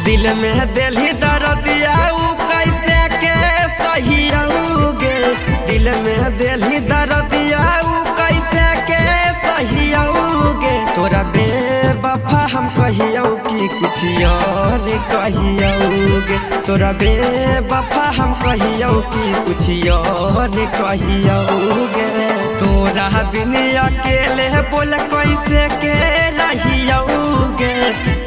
दिल में दिली दर्दिया कैसे के सहियोगे। दिल में दिली दर्दिया कैसे के सहियोगे। तोरा बेवफा हम कहियो कि कुछ और कहियोगे। तोरा बेवफा हम कहियो कि कुछ और कहियोगे। तोरा बिन अकेले बोल कैसे के रहियोगे।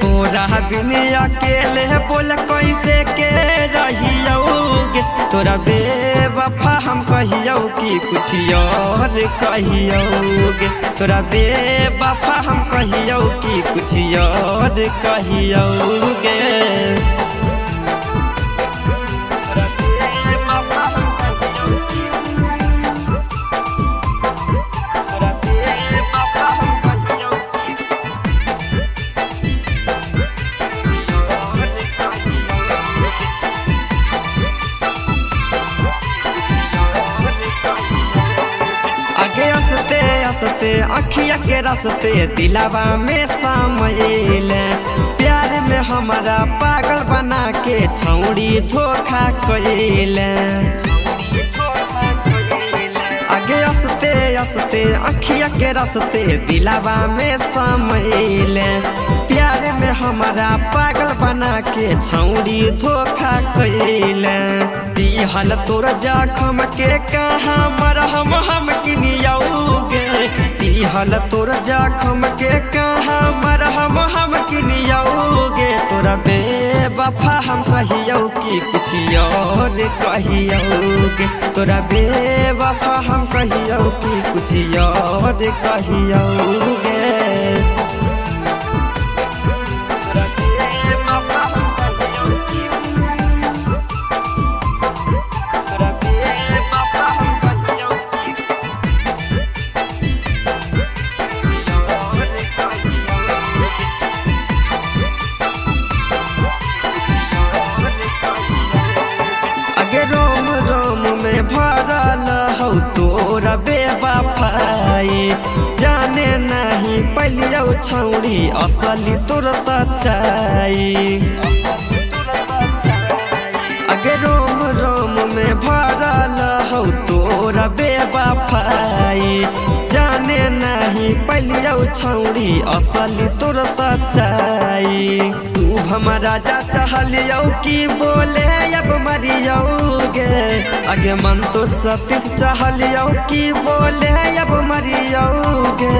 तोरा बिन अकेले बोल कैसे के रहियोगे। तोरा बेवफा हम कहियो कि कुछ और कहियोगे। तोरा बेवफा हम कहियो कि कुछ और कहियोगे। अखिया के रस्ते दिलावा में शामिल। प्यार में हमारा पागल बना के छौड़ी धोखा कइल। आगे असते अखिया के रस्ते दिलावा में शामिल। प्यार में हमारा पागल बना के छौड़ी धोखा कइल। दिहल तोर जखम के कहाँ मरहम हम किनियोगे। दिहल तोर जखम के कहाँ मरहम हम किनियोगे। तोरा बेवफा हम कहियो कि कुछ और कहियोगे। तोरा बेवफा हम कहियो कि कुछ और कहियोगे। रोम रोम में भरल हो तोरा बेवफाई। जाने नहीं पलियो छौड़ी असली तोर सच्चाई। अगे रोम रोम में भरल हो तोरा बेवफाई। जाने नहीं पलियो छौड़ी असली तोर सच्चाई। शुभम राजा चाहलियो कि बोले अब मरियोगे। आगे मन तो सतीश चाहलियो कि बोले अब मरियोगे।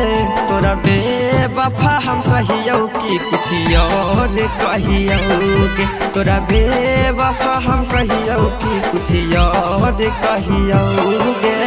तोरा बेवफा हम कहियो कि कुछ और कहियोगे। तोरा बेवफा हम कहियो कि कुछ और कहियोगे।